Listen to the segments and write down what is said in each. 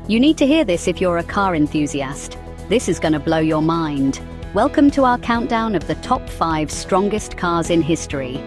You need to hear this if you're a car enthusiast. This is gonna blow your mind. Welcome to our countdown of the top 5 strongest cars in history.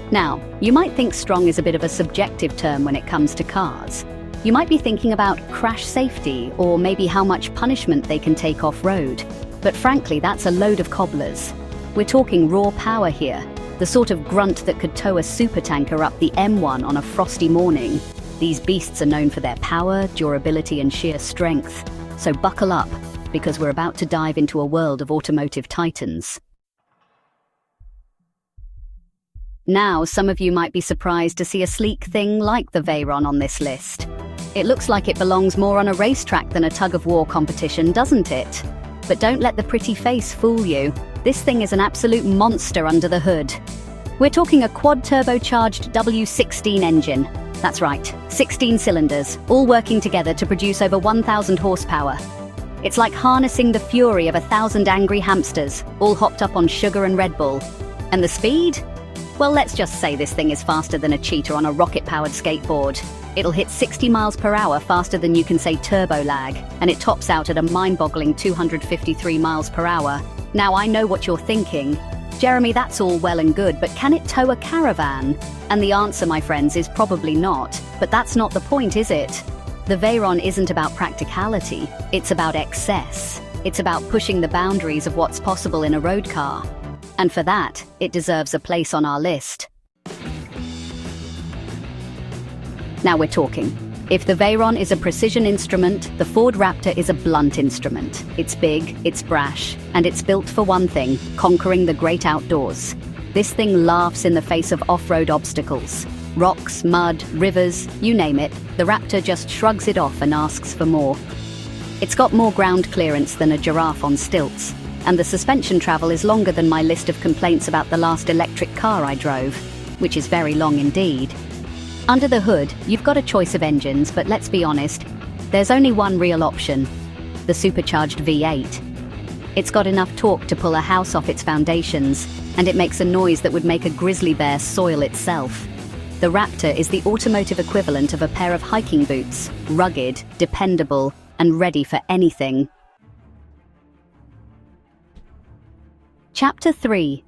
Now, you might think strong is a bit of a subjective term when it comes to cars. You might be thinking about crash safety or maybe how much punishment they can take off-road. But frankly, that's a load of cobblers. We're talking raw power here, the sort of grunt that could tow a supertanker up the M1 on a frosty morning. These beasts are known for their power, durability, and sheer strength. So buckle up, because we're about to dive into a world of automotive titans. Now, some of you might be surprised to see a sleek thing like the Veyron on this list. It looks like it belongs more on a racetrack than a tug-of-war competition, doesn't it? But don't let the pretty face fool you. This thing is an absolute monster under the hood. We're talking a quad-turbocharged W16 engine. That's right, 16 cylinders, all working together to produce over 1,000 horsepower. It's like harnessing the fury of 1,000 angry hamsters, all hopped up on sugar and Red Bull. And the speed? Well, let's just say this thing is faster than a cheetah on a rocket-powered skateboard. It'll hit 60 miles per hour faster than you can say turbo lag, and it tops out at a mind-boggling 253 miles per hour. Now, I know what you're thinking. Jeremy, that's all well and good, but can it tow a caravan? And the answer, my friends, is probably not. But that's not the point, is it? The Veyron isn't about practicality, it's about excess. It's about pushing the boundaries of what's possible in a road car. And for that, it deserves a place on our list. Now we're talking. If the Veyron is a precision instrument, the Ford Raptor is a blunt instrument. It's big, it's brash, and it's built for one thing: conquering the great outdoors. This thing laughs in the face of off-road obstacles. Rocks, mud, rivers, you name it, the Raptor just shrugs it off and asks for more. It's got more ground clearance than a giraffe on stilts, and the suspension travel is longer than my list of complaints about the last electric car I drove, which is very long indeed. Under the hood, you've got a choice of engines, but let's be honest, there's only one real option: the supercharged V8. It's got enough torque to pull a house off its foundations, and it makes a noise that would make a grizzly bear soil itself. The Raptor is the automotive equivalent of a pair of hiking boots: rugged, dependable, and ready for anything. Chapter 3.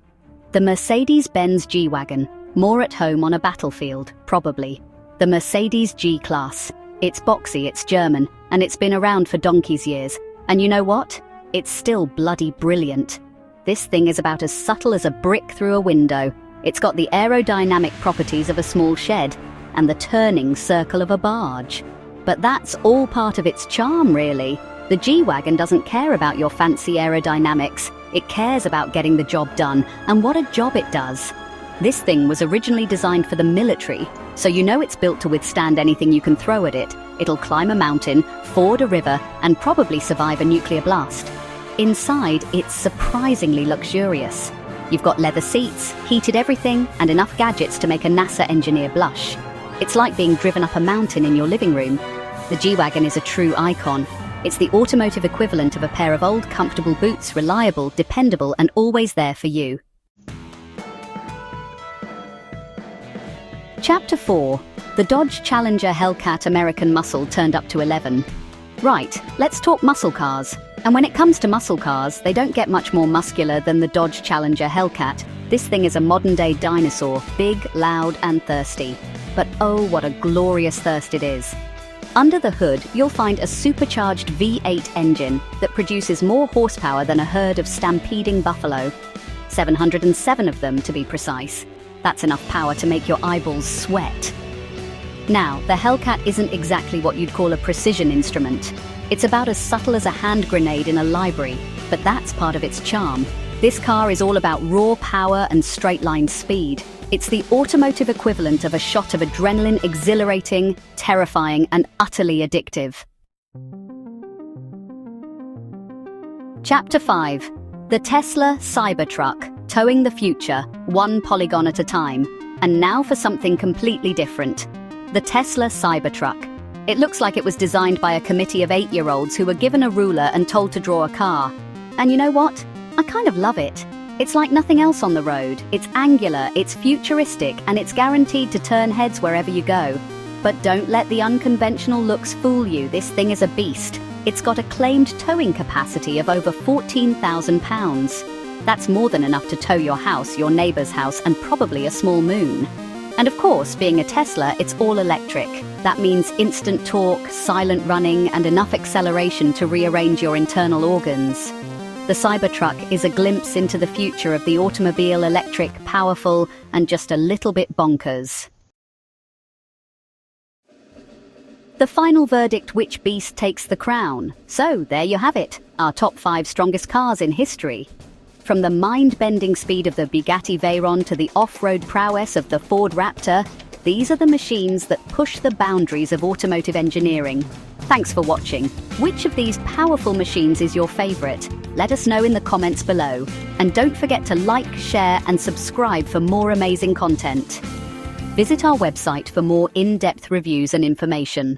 The Mercedes-Benz G-Wagon. More at home on a battlefield, probably. The Mercedes G-Class. It's boxy, it's German, and it's been around for donkey's years. And you know what? It's still bloody brilliant. This thing is about as subtle as a brick through a window. It's got the aerodynamic properties of a small shed, and the turning circle of a barge. But that's all part of its charm, really. The G-Wagon doesn't care about your fancy aerodynamics. It cares about getting the job done, and what a job it does. This thing was originally designed for the military, so you know it's built to withstand anything you can throw at it. It'll climb a mountain, ford a river, and probably survive a nuclear blast. Inside, it's surprisingly luxurious. You've got leather seats, heated everything, and enough gadgets to make a NASA engineer blush. It's like being driven up a mountain in your living room. The G-Wagon is a true icon. It's the automotive equivalent of a pair of old, comfortable boots, reliable, dependable, and always there for you. Chapter 4. The Dodge Challenger Hellcat American Muscle turned up to 11. Right, let's talk muscle cars. And when it comes to muscle cars, they don't get much more muscular than the Dodge Challenger Hellcat. This thing is a modern-day dinosaur, big, loud, and thirsty. But oh, what a glorious thirst it is. Under the hood, you'll find a supercharged V8 engine that produces more horsepower than a herd of stampeding buffalo. 707 of them, to be precise. That's enough power to make your eyeballs sweat. Now, the Hellcat isn't exactly what you'd call a precision instrument. It's about as subtle as a hand grenade in a library, but that's part of its charm. This car is all about raw power and straight-line speed. It's the automotive equivalent of a shot of adrenaline, exhilarating, terrifying, and utterly addictive. Chapter 5. The Tesla Cybertruck, towing the future, one polygon at a time. And now for something completely different. The Tesla Cybertruck. It looks like it was designed by a committee of 8-year-olds who were given a ruler and told to draw a car. And you know what? I kind of love it. It's like nothing else on the road. It's angular, it's futuristic, and it's guaranteed to turn heads wherever you go. But don't let the unconventional looks fool you. This thing is a beast. It's got a claimed towing capacity of over 14,000 pounds. That's more than enough to tow your house, your neighbor's house, and probably a small moon. And of course, being a Tesla, it's all electric. That means instant torque, silent running, and enough acceleration to rearrange your internal organs. The Cybertruck is a glimpse into the future of the automobile, electric, powerful, and just a little bit bonkers. The final verdict: which beast takes the crown? So, there you have it, our top 5 strongest cars in history. From the mind-bending speed of the Bugatti Veyron to the off-road prowess of the Ford Raptor, these are the machines that push the boundaries of automotive engineering. Thanks for watching. Which of these powerful machines is your favorite? Let us know in the comments below. And don't forget to like, share, and subscribe for more amazing content. Visit our website for more in-depth reviews and information.